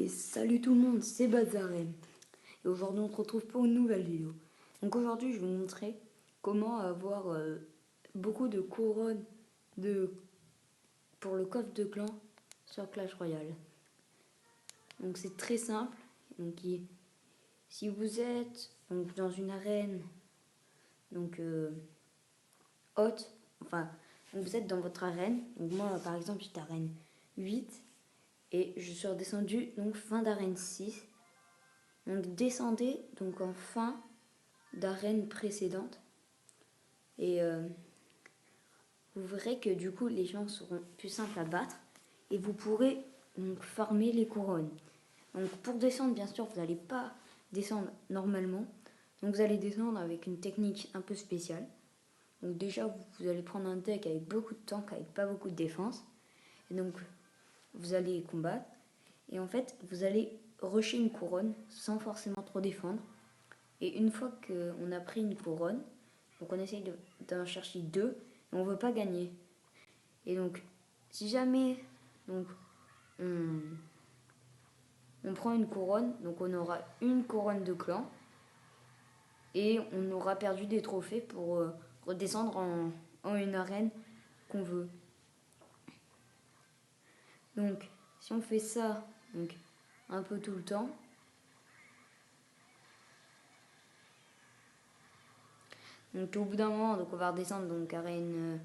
Et salut tout le monde, c'est Bazarem. Et aujourd'hui on se retrouve pour une nouvelle vidéo. Donc aujourd'hui je vais vous montrer comment avoir beaucoup de couronnes pour le coffre de clan sur Clash Royale. Donc c'est très simple. Donc, si vous êtes donc, dans une arène haute, enfin donc vous êtes dans votre arène. Donc moi par exemple j'étais arène 8 et je suis redescendu donc fin d'arène 6. Donc descendez donc en fin d'arène précédente et vous verrez que du coup les gens seront plus simples à battre et vous pourrez donc farmer les couronnes. Donc pour descendre, bien sûr, vous n'allez pas descendre normalement. Donc vous allez descendre avec une technique un peu spéciale. Donc déjà vous allez prendre un deck avec beaucoup de tank, avec pas beaucoup de défense. Et donc vous allez combattre. Et en fait vous allez rusher une couronne sans forcément trop défendre. Et une fois qu'on a pris une couronne, donc on essaye d'en chercher deux, mais on ne veut pas gagner. Et donc, si jamais donc, on prend une couronne, donc on aura une couronne de clan, et on aura perdu des trophées pour redescendre en une arène qu'on veut. Donc, si on fait ça donc, un peu tout le temps, donc au bout d'un moment, donc on va redescendre donc une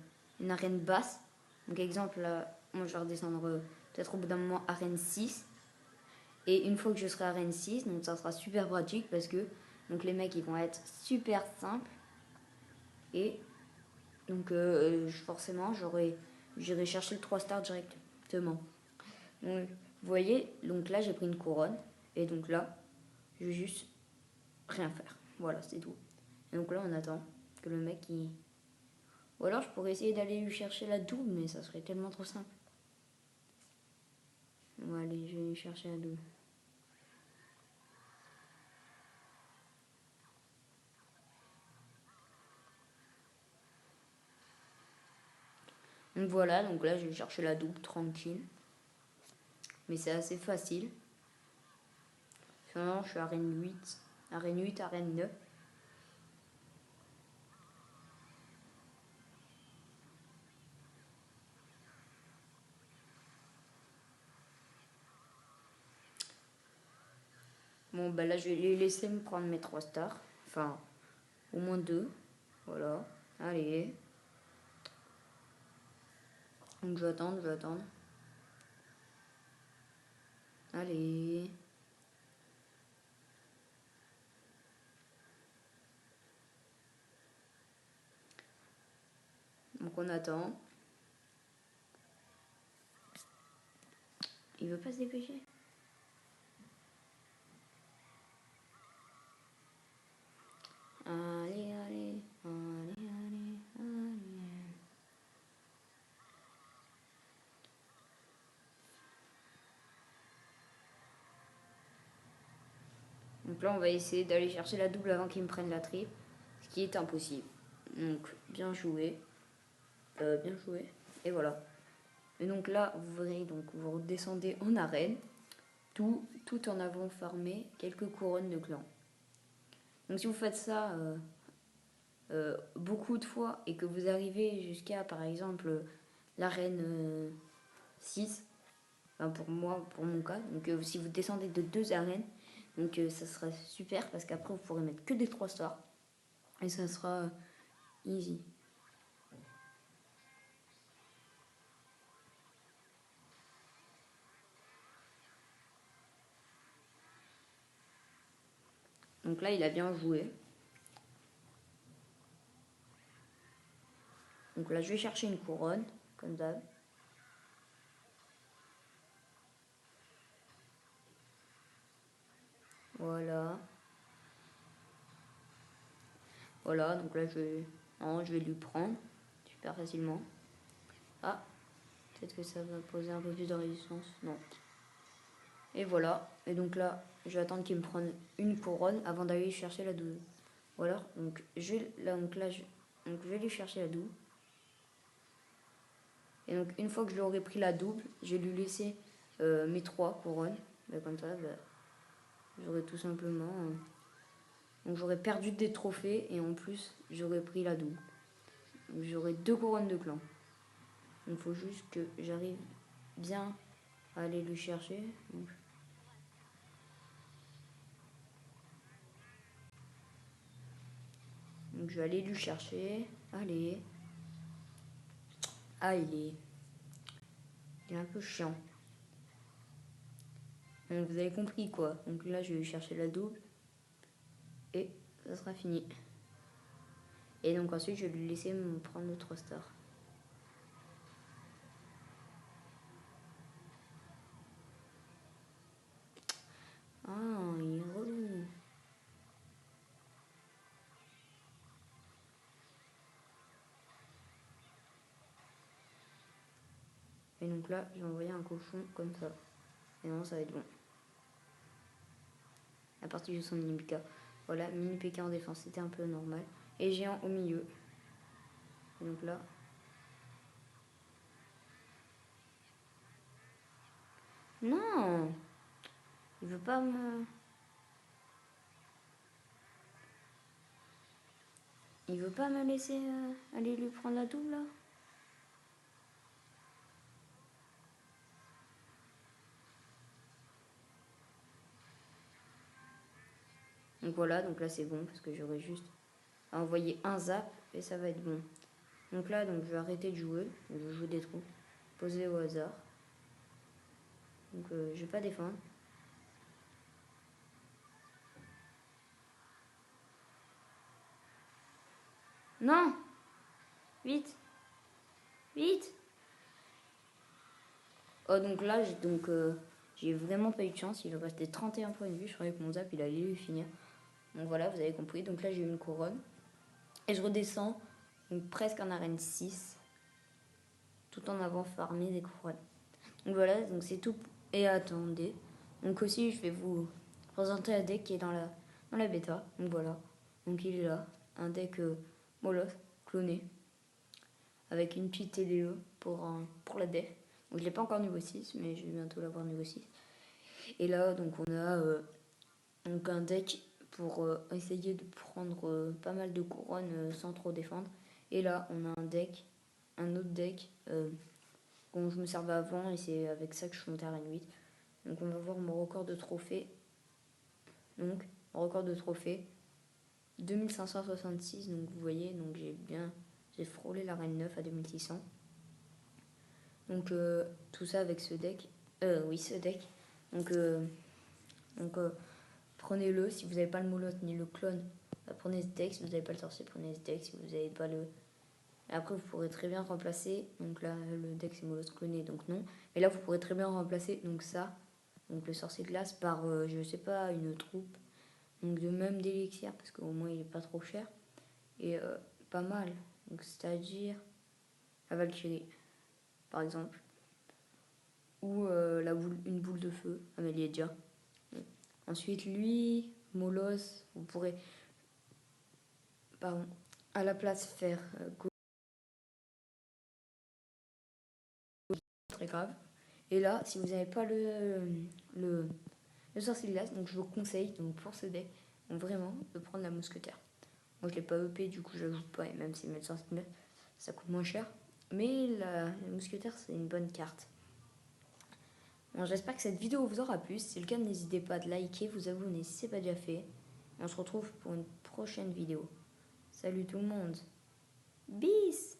arène basse. Donc exemple, moi je vais redescendre peut-être au bout d'un moment arène 6. Et une fois que je serai arène 6, donc ça sera super pratique parce que donc les mecs ils vont être super simples. Et donc forcément j'irai chercher le 3 stars directement. Donc, vous voyez, donc là j'ai pris une couronne. Et donc là, je vais juste rien faire. Voilà, c'est tout. Et donc là on attend que le mec il... Ou alors je pourrais essayer d'aller lui chercher la double, mais ça serait tellement trop simple. Bon allez, je vais lui chercher la double. Donc voilà, donc là je vais chercher la double tranquille. Mais c'est assez facile. Finalement je suis arène 8, arène 9. Bon bah là je vais les laisser me prendre mes 3 stars. Enfin, au moins 2. Voilà. Allez. Donc je vais attendre. Allez. Donc on attend. Il veut pas se dépêcher. Allez. Donc là on va essayer d'aller chercher la double avant qu'il me prenne la triple. Ce qui est impossible. Donc bien joué. Bien joué. Et voilà. Et donc là vous verrez, donc vous redescendez en arène. Tout en avons farmé quelques couronnes de clan. Donc si vous faites ça beaucoup de fois et que vous arrivez jusqu'à par exemple l'arène 6, enfin pour moi, pour mon cas, donc si vous descendez de 2 arènes, donc ça sera super parce qu'après vous pourrez mettre que des 3 stars et ça sera easy. Donc là il a bien joué. Donc là je vais chercher une couronne, comme d'hab. Voilà. Voilà, donc là je vais lui prendre super facilement. Ah, peut-être que ça va poser un peu plus de résistance. Non. Et voilà. Et donc là, je vais attendre qu'il me prenne une couronne avant d'aller chercher la double. Voilà. Donc je vais lui chercher la double. Et donc une fois que je lui aurai pris la double, je vais lui laisser mes 3 couronnes. Bah, comme ça, bah, j'aurais tout simplement... donc j'aurais perdu des trophées et en plus, j'aurais pris la double. Donc j'aurais 2 couronnes de clan. Il faut juste que j'arrive bien à aller le chercher. Donc je vais aller lui chercher. Allez. Ah, il est un peu chiant. Donc vous avez compris quoi. Donc là, je vais chercher la double. Et ça sera fini. Et donc ensuite, je vais lui laisser me prendre le 3 stars. Ah, il est relou. Et donc là, j'ai envoyé un cochon comme ça. Et non, ça va être bon. À partir de son mini PK. Voilà, mini PK en défense, c'était un peu normal. Et géant au milieu. Et donc là. Non! Il veut pas me... Il veut pas me laisser aller lui prendre la double là? Donc voilà, donc là c'est bon parce que j'aurais juste à envoyer un zap et ça va être bon. Donc là, donc je vais arrêter de jouer. Je vais jouer des trous. Poser au hasard. Donc je vais pas défendre. Non! Vite! Vite! Oh donc là, j'ai vraiment pas eu de chance. Il me restait 31 points de vue. Je croyais que mon zap il allait lui finir. Donc voilà, vous avez compris. Donc là j'ai eu une couronne. Et je redescends donc presque en arène 6. Tout en avant farmé des couronnes. Donc voilà, donc c'est tout. Et attendez. Donc aussi je vais vous présenter un deck qui est dans la bêta. Donc voilà. Donc il est là. Un deck Moloth cloné. Avec une petite TDE pour la def. Donc je l'ai pas encore niveau 6, mais je vais bientôt l'avoir niveau 6. Et là, donc on a donc un deck pour essayer de prendre pas mal de couronnes sans trop défendre. Et là, on a un autre deck dont je me servais avant et c'est avec ça que je suis montée à Arène 8. Donc on va voir mon record de trophée. Donc, mon record de trophée, 2566. Donc vous voyez, donc j'ai frôlé l'Arène 9 à 2600. Donc tout ça avec ce deck. Oui, ce deck. Donc prenez-le. Si vous n'avez pas le Moloth ni le clone, prenez ce deck. Si vous n'avez pas le sorcier, prenez ce deck. Si vous n'avez pas le... Après, vous pourrez très bien remplacer. Donc là, le deck c'est Moloth cloné, donc non. Mais là, vous pourrez très bien remplacer donc ça, donc le sorcier de glace, par, je sais pas, une troupe. Donc de même d'élixir, parce qu'au moins il est pas trop cher. Et pas mal. Donc c'est-à-dire la Valkyrie, par exemple. Ou une boule de feu, Amélie. Ensuite, lui, Molos, vous pourrez, pardon, à la place faire très grave. Et là, si vous n'avez pas le sorcier de glace, donc je vous conseille, donc pour ce deck, donc vraiment, de prendre la mousquetaire. Moi, je l'ai pas EP, du coup, je l'ajoute pas, et même si le sorcier de glace, ça coûte moins cher. Mais la mousquetaire, c'est une bonne carte. Bon, j'espère que cette vidéo vous aura plu. Si c'est le cas, n'hésitez pas à liker, vous abonner si ce n'est pas déjà fait. Et on se retrouve pour une prochaine vidéo. Salut tout le monde. Bis!